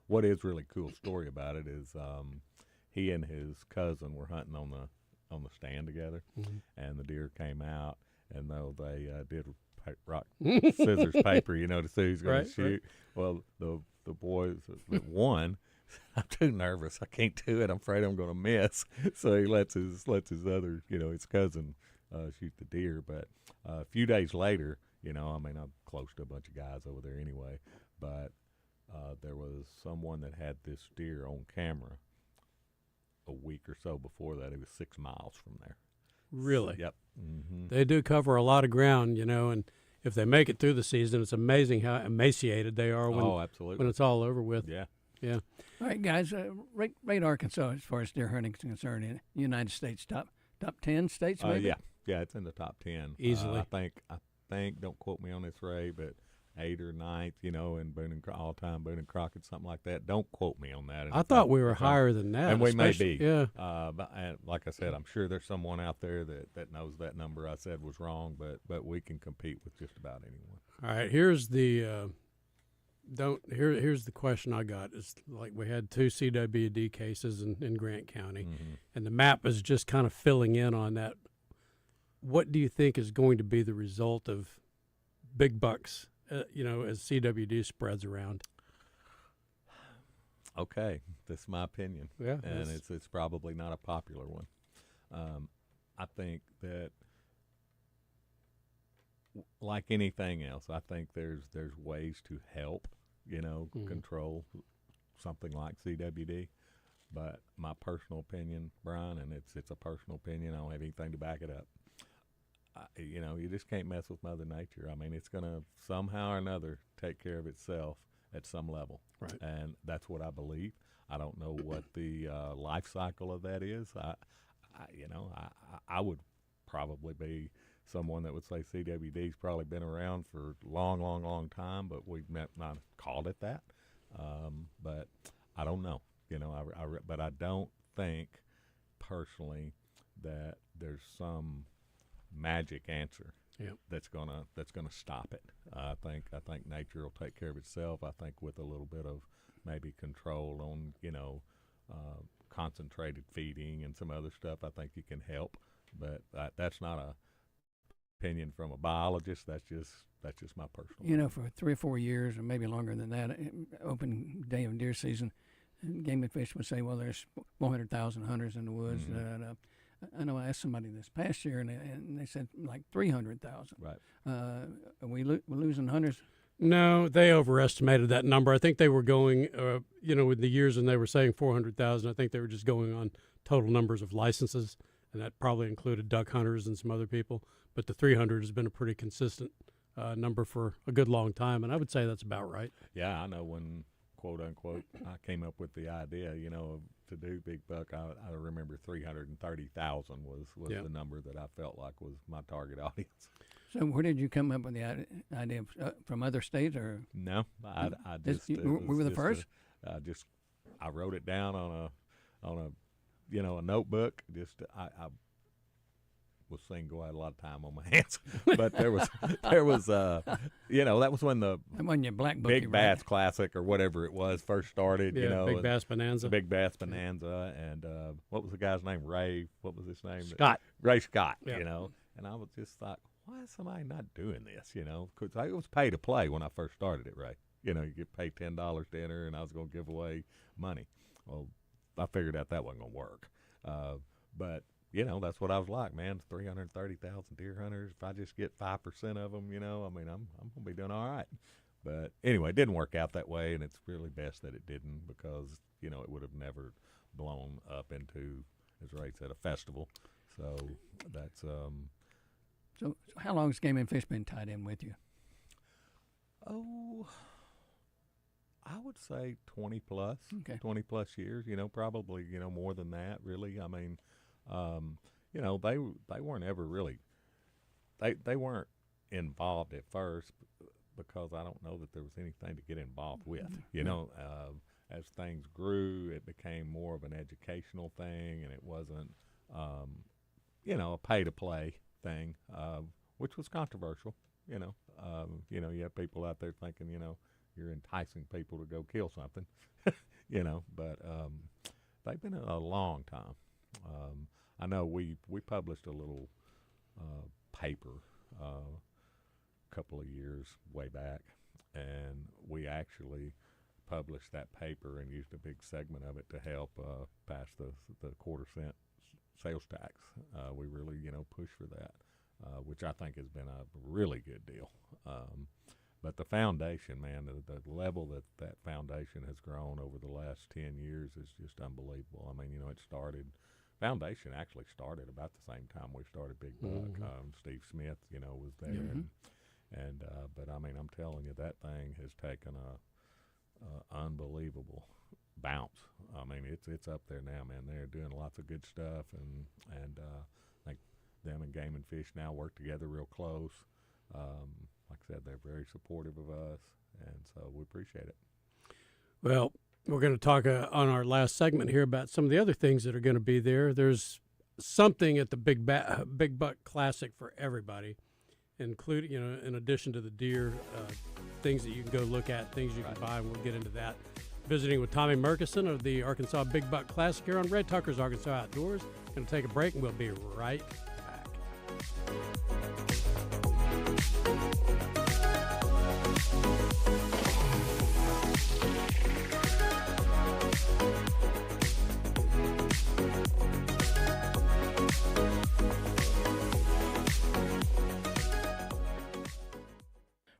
what is really cool story about it is he and his cousin were hunting on the stand together, and the deer came out, and though they did rock scissors paper, you know, to see who's going to shoot. Right. Well, the boys that won. I'm too nervous. I can't do it. I'm afraid I'm going to miss. So he lets his other, you know, his cousin shoot the deer. But a few days later, you know, I mean, I'm close to a bunch of guys over there anyway, but there was someone that had this deer on camera a week or so before that. It was 6 miles from there. Really? So, yep. Mm-hmm. They do cover a lot of ground, you know, and if they make it through the season, it's amazing how emaciated they are when it's all over with. Yeah. Yeah. All right, guys, rate Arkansas as far as deer hunting is concerned in the United States. Top 10 states, maybe? Yeah, it's in the top 10. Easily. I think, don't quote me on this, Ray, but 8th or 9th, you know, in all-time Boone and Crockett, something like that. Don't quote me on that. I thought we were higher than that. And we may be. Yeah. But like I said, I'm sure there's someone out there that knows that number I said was wrong, but we can compete with just about anyone. All right, here's the here's the question I got. It's like we had 2 CWD cases in Grant County, and the map is just kind of filling in on that. What do you think is going to be the result of big bucks, you know, as CWD spreads around? Okay, that's my opinion. Yeah, and it's probably not a popular one. I think that, like anything else, I think there's ways to help, you know, control something like CWD. But my personal opinion, Brian, and it's a personal opinion, I don't have anything to back it up. You know, you just can't mess with Mother Nature. I mean, it's going to somehow or another take care of itself at some level. Right. And that's what I believe. I don't know what the life cycle of that is. I would probably be someone that would say CWD's probably been around for a long, long, long time, but we've not called it that. But I don't know. You know, but I don't think personally that there's some magic answer that's gonna stop it. I think nature will take care of itself. I think with a little bit of maybe control on, you know, concentrated feeding and some other stuff, I think you can help. But that's not a opinion from a biologist. That's just my personal You know, for 3 or 4 years, or maybe longer than that, open day of deer season, Game and Fish would say, well, there's 400,000 hunters in the woods. I know I asked somebody this past year, and they said like 300,000. Right. Are we're losing hunters? No, they overestimated that number. I think they were going, you know, in the years when they were saying 400,000, I think they were just going on total numbers of licenses, and that probably included duck hunters and some other people. But the 300 has been a pretty consistent number for a good long time, and I would say that's about right. Yeah, I know when, quote unquote, I came up with the idea, you know, to do big buck, I remember 330,000 was the number that I felt like was my target audience. So where did you come up with the idea from other states or? No, I just we were the first. I wrote it down on a notebook. I was single. I had a lot of time on my hands, but there was that was when the Big Bass Classic or whatever it was first started. Yeah, Big Bass Bonanza. Big Bass Bonanza, and what was the guy's name? Ray. What was his name? Scott. Ray Scott. Yeah. And I was just thought, why is somebody not doing this? Because it was pay to play when I first started it, Ray. You get paid $10 to enter, and I was going to give away money. Well, I figured out that wasn't going to work. But that's what I was like, man. 330,000 deer hunters. If I just get 5% of them, I'm going to be doing all right. But anyway, it didn't work out that way, and it's really best that it didn't because, it would have never blown up into, as Ray said, a festival. So that's So how long has Game and Fish been tied in with you? Oh, I would say 20 plus. Okay. 20 plus years. Probably more than that. Really, I mean, they weren't ever really. They weren't involved at first because I don't know that there was anything to get involved with. As things grew, it became more of an educational thing, and it wasn't, a pay-to-play thing, which was controversial. You have people out there thinking, you're enticing people to go kill something, But they've been a long time. I know we published a little paper a couple of years way back, and we actually published that paper and used a big segment of it to help pass the quarter-cent sales tax. We really, pushed for that, which I think has been a really good deal. But the foundation, man, the level that foundation has grown over the last 10 years is just unbelievable. I mean, foundation actually started about the same time we started Big Buck. Steve Smith, was there. Mm-hmm. But I mean, I'm telling you, that thing has taken a unbelievable bounce. I mean, it's up there now, man. They're doing lots of good stuff, and I think them and Game and Fish now work together real close. Like I said, they're very supportive of us, and so we appreciate it. Well, we're going to talk on our last segment here about some of the other things that are going to be there. There's something at the Big Buck Classic for everybody, including, in addition to the deer, things that you can go look at, things you can buy, and we'll get into that. Visiting with Tommy Murkison of the Arkansas Big Buck Classic here on Red Tucker's Arkansas Outdoors. Going to take a break, and we'll be right back.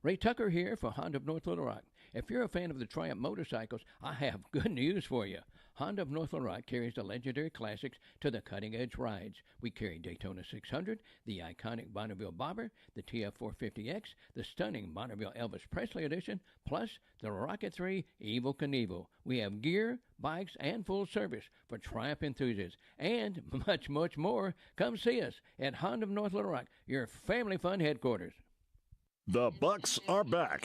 Ray Tucker here for Honda of North Little Rock. If you're a fan of the Triumph motorcycles, I have good news for you. Honda of North Little Rock carries the legendary classics to the cutting-edge rides. We carry Daytona 600, the iconic Bonneville Bobber, the TF450X, the stunning Bonneville Elvis Presley Edition, plus the Rocket 3 Evel Knievel. We have gear, bikes, and full service for Triumph enthusiasts, and much, much more. Come see us at Honda of North Little Rock, your family fun headquarters. The Bucks are back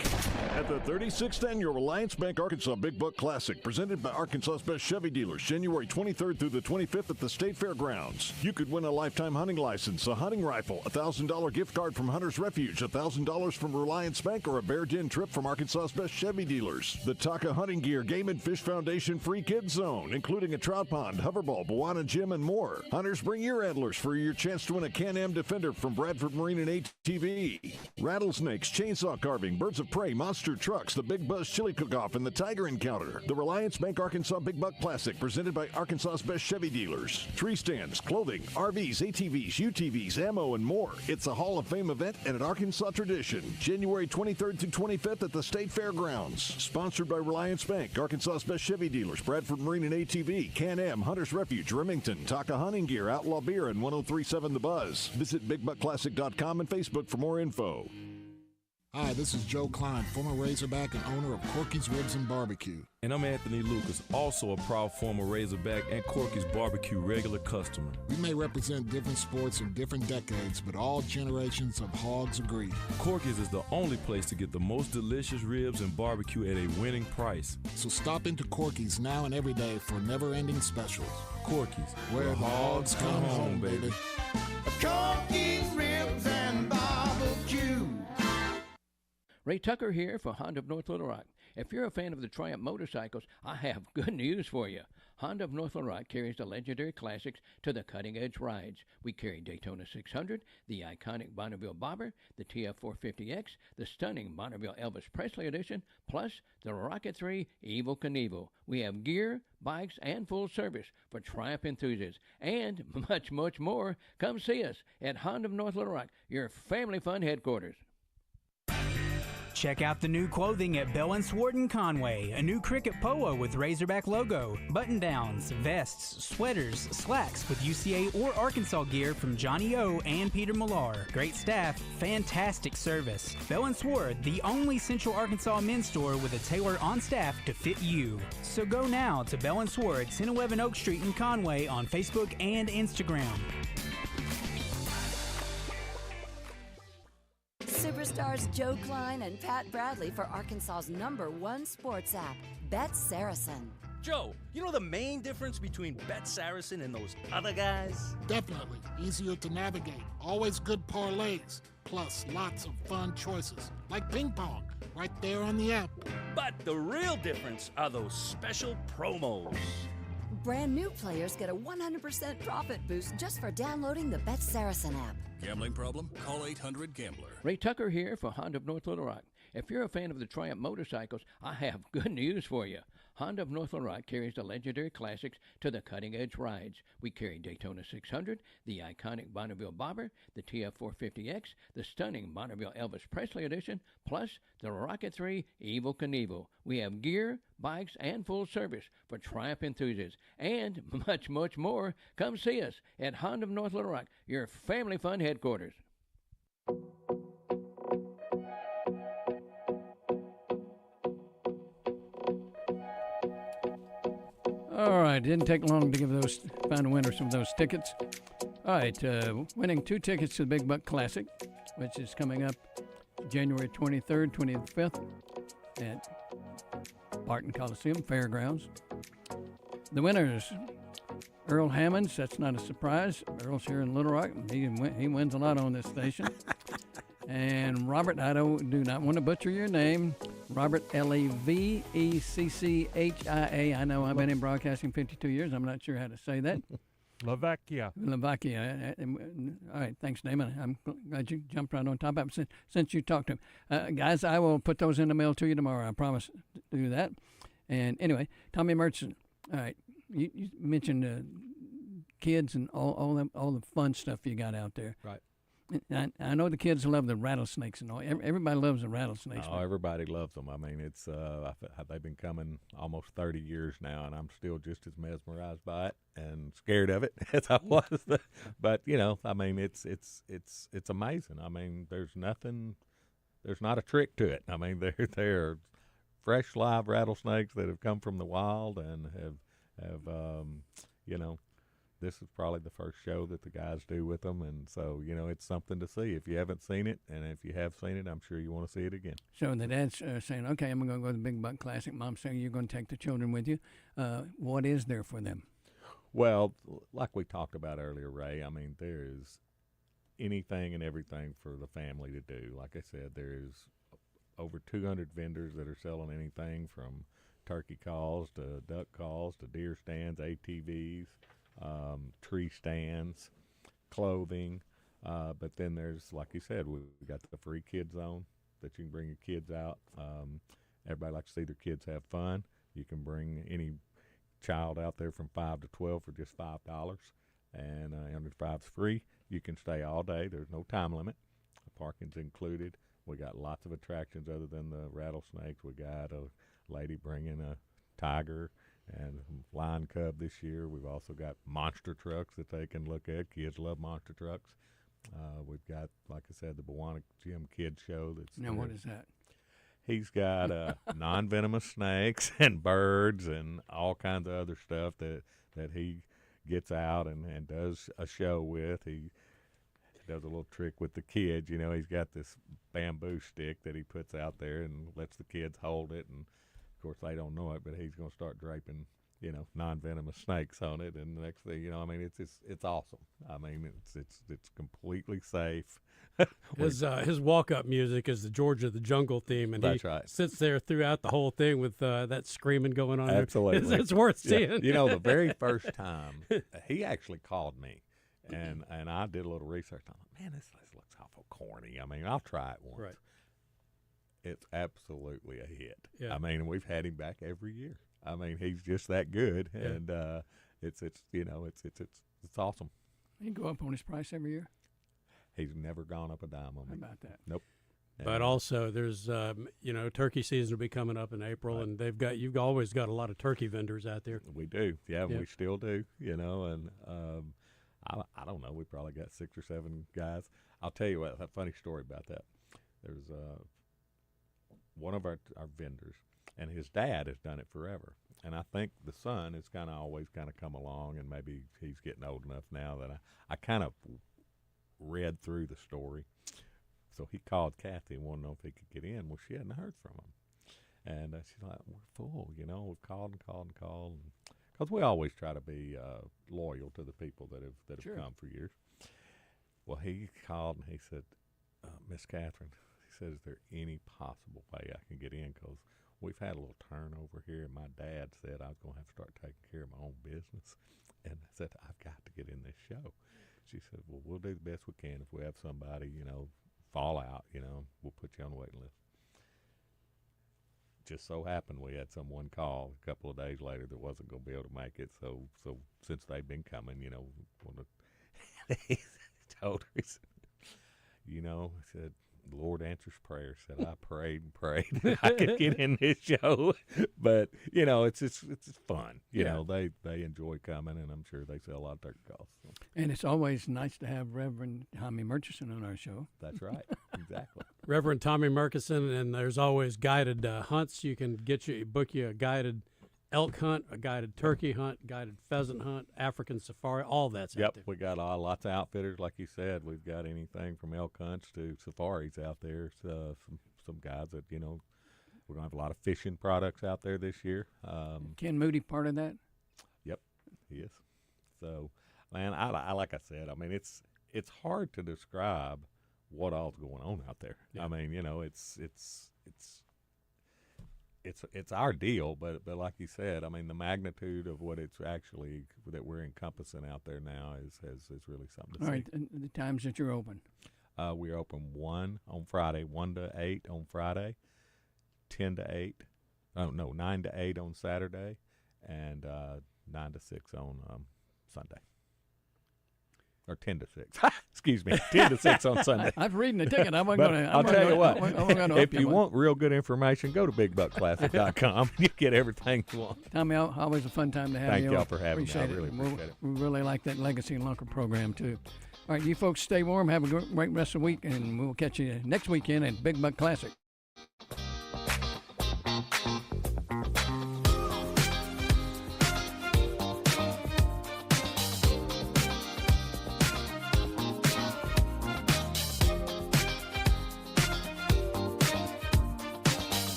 at the 36th Annual Alliance Bank Arkansas Big Buck Classic, presented by Arkansas's best Chevy dealers, January 23rd through the 25th at the State Fairgrounds. You could win a lifetime hunting license, a hunting rifle, a $1,000 gift card from Hunter's Refuge, $1,000 from Reliance Bank, or a Bear Den trip from Arkansas's best Chevy dealers. The Taka Hunting Gear Game and Fish Foundation Free Kids Zone, including a trout pond, hoverball, Bwana Gym, and more. Hunters, bring your antlers for your chance to win a Can-Am Defender from Bradford Marine and ATV. Rattlesnakes, chainsaw carving, birds of prey, monster trucks, the Big Buzz Chili Cook-Off, and the Tiger Encounter. The Reliance Bank Arkansas Big Buck Classic, presented by Arkansas's best Chevy dealers. Tree stands, clothing, RVs, ATVs, UTVs, ammo, and more. It's a Hall of Fame event and an Arkansas tradition. January 23rd through 25th at the State Fairgrounds. Sponsored by Reliance Bank, Arkansas's best Chevy dealers, Bradford Marine and ATV, Can-Am, Hunter's Refuge, Remington, Taka Hunting Gear, Outlaw Beer, and 1037 The Buzz. Visit BigBuckClassic.com and Facebook for more info. Hi, this is Joe Klein, former Razorback and owner of Corky's Ribs and Barbecue. And I'm Anthony Lucas, also a proud former Razorback and Corky's Barbecue regular customer. We may represent different sports in different decades, but all generations of hogs agree. Corky's is the only place to get the most delicious ribs and barbecue at a winning price. So stop into Corky's now and every day for never-ending specials. Corky's, where the hogs come home, baby. Corky's Ribs and Barbecue. Ray Tucker here for Honda of North Little Rock. If you're a fan of the Triumph motorcycles, I have good news for you. Honda of North Little Rock carries the legendary classics to the cutting-edge rides. We carry Daytona 600, the iconic Bonneville Bobber, the TF450X, the stunning Bonneville Elvis Presley Edition, plus the Rocket 3 Evel Knievel. We have gear, bikes, and full service for Triumph enthusiasts, and much, much more. Come see us at Honda of North Little Rock, your family fun headquarters. Check out the new clothing at Bell & Sword in Conway. A new cricket polo with Razorback logo, button-downs, vests, sweaters, slacks with UCA or Arkansas gear from Johnny O and Peter Millar. Great staff, fantastic service. Bell & Sword, the only Central Arkansas men's store with a tailor on staff to fit you. So go now to Bell & Sword, 1011 Oak Street in Conway on Facebook and Instagram. Superstars Joe Klein and Pat Bradley for Arkansas's #1 sports app, Bet Saracen. Joe, you know the main difference between Bet Saracen and those other guys? Definitely. Easier to navigate. Always good parlays. Plus, lots of fun choices. Like ping pong, right there on the app. But the real difference are those special promos. Brand new players get a 100% profit boost just for downloading the Bet Saracen app. Gambling problem? Call 800-GAMBLER. Ray Tucker here for Honda of North Little Rock. If you're a fan of the Triumph motorcycles, I have good news for you. Honda of North Little Rock carries the legendary classics to the cutting-edge rides. We carry Daytona 600, the iconic Bonneville Bobber, the TF450X, the stunning Bonneville Elvis Presley Edition, plus the Rocket 3 Evel Knievel. We have gear, bikes, and full service for Triumph enthusiasts, and much, much more. Come see us at Honda of North Little Rock, your family fun headquarters. All right, didn't take long to find winners of those tickets. All right, winning 2 tickets to the Big Buck Classic, which is coming up January 23rd, 25th at Barton Coliseum Fairgrounds. The winners, Earl Hammonds. That's not a surprise. Earl's here in Little Rock. He wins a lot on this station. And Robert, I do not want to butcher your name. Robert Levecchia. I know I've been in broadcasting 52 years. I'm not sure how to say that. Levecchia. All right, thanks, Damon. I'm glad you jumped right on top of it since you talked to him. Guys, I will put those in the mail to you tomorrow. I promise to do that. And anyway, Tommy Murchison. All right, you mentioned kids and all the fun stuff you got out there. Right. I know the kids love the rattlesnakes and all. Everybody loves the rattlesnakes. Oh, everybody loves them. I mean, it's they've been coming almost 30 years now, and I'm still just as mesmerized by it and scared of it as I was. But I mean, it's amazing. I mean, there's not a trick to it. I mean, they're fresh live rattlesnakes that have come from the wild and have this is probably the first show that the guys do with them, and so it's something to see. If you haven't seen it, and if you have seen it, I'm sure you want to see it again. So the dad's saying, "Okay, I'm going to go to the Big Buck Classic." Mom's saying, "You're going to take the children with you." What is there for them? Well, like we talked about earlier, Ray. I mean, there is anything and everything for the family to do. Like I said, there is over 200 vendors that are selling anything from turkey calls to duck calls to deer stands, ATVs. Tree stands, clothing, but then there's, like you said, we got the free kid zone that you can bring your kids out. Everybody likes to see their kids have fun. You can bring any child out there from 5 to 12 for just $5, and under 5's free. You can stay all day. There's no time limit. Parking's included. We got lots of attractions other than the rattlesnakes. We got a lady bringing a tiger and lion cub this year. We've also got monster trucks that they can look at. Kids love monster trucks. We've got, like I said, the Bawanic Jim Kidd Show. Now, what is that? He's got non-venomous snakes and birds and all kinds of other stuff that he gets out and does a show with. He does a little trick with the kids. You know, he's got this bamboo stick that he puts out there and lets the kids hold it. And, of course, they don't know it, but he's going to start draping, you know, non-venomous snakes on it. And the next thing, you know, I mean, it's awesome. I mean, it's completely safe. His walk-up music is the Georgia the Jungle theme, and That's he right. sits there throughout the whole thing with that screaming going on. Absolutely. It's worth seeing. Yeah. You know, the very first time, he actually called me, and I did a little research. I'm like, man, this looks awful corny. I mean, I'll try it once. Right. It's absolutely a hit. Yeah. I mean, we've had him back every year. I mean, he's just that good, Yeah. and it's you know, it's awesome. He go up on his price every year? He's never gone up a dime on me. How about that? Nope. But also, there's you know, turkey season will be coming up in April, and you've always got a lot of turkey vendors out there. We do, yeah. Yeah. We still do, you know, and I don't know. We probably got 6 or 7 guys. I'll tell you what, a funny story about that. There's one of our vendors, and his dad has done it forever. And I think the son has kind of always kind of come along, and maybe he's getting old enough now that I kind of read through the story. So he called Kathy and wanted to know if he could get in. Well, she hadn't heard from him. And she's like, we're full, you know. We've called and called and called. Because we always try to be loyal to the people that have Sure. come for years. Well, he called and he said, Miss Catherine, he said, is there any possible way I can get in? Because we've had a little turnover here, and my dad said I was going to have to start taking care of my own business. And I said, I've got to get in this show. She said, well, we'll do the best we can. If we have somebody, you know, fall out, you know, we'll put you on the waiting list. Just so happened we had someone call a couple of days later that wasn't going to be able to make it. So since they've been coming, you know, he told her, he said, you know, he said, the Lord answers prayer. Said I prayed and prayed I could get in this show, but you know it's fun. You know they enjoy coming, and I'm sure they sell a lot of turkey calls. So. And it's always nice to have Reverend Tommy Murchison on our show. That's right, exactly. Reverend Tommy Murchison, and there's always guided hunts. You can book you a guided elk hunt, a guided turkey hunt, guided pheasant hunt, African safari, all that's out there. We got lots of outfitters, like you said. We've got anything from elk hunts to safaris out there. Some guys that, you know, we're going to have a lot of fishing products out there this year. Ken Moody part of that? Yep, he is. So, man, I like I said, I mean, it's hard to describe what all's going on out there. Yeah. I mean, you know, it's our deal, but like you said, I mean, the magnitude of what it's actually that we're encompassing out there now is really something to see. All right, and the times that you're open. We're open 1 on Friday, 1 to 8 on Friday, 10 to 8. Oh no, 9 to 8 on Saturday, and 9 to 6 on Sunday. Or 10 to 6. Excuse me, 10 to 6 on Sunday. I was reading the ticket. I'm going to. I'll tell you what. If you want real good information, go to BigBuckClassic.com. You get everything you want. Tommy, always a fun time to have you. Thank y'all for having me. I really Appreciate appreciate it. We really like that Legacy and Lunker program too. All right, you folks stay warm. Have a great rest of the week, and we'll catch you next weekend at Big Buck Classic.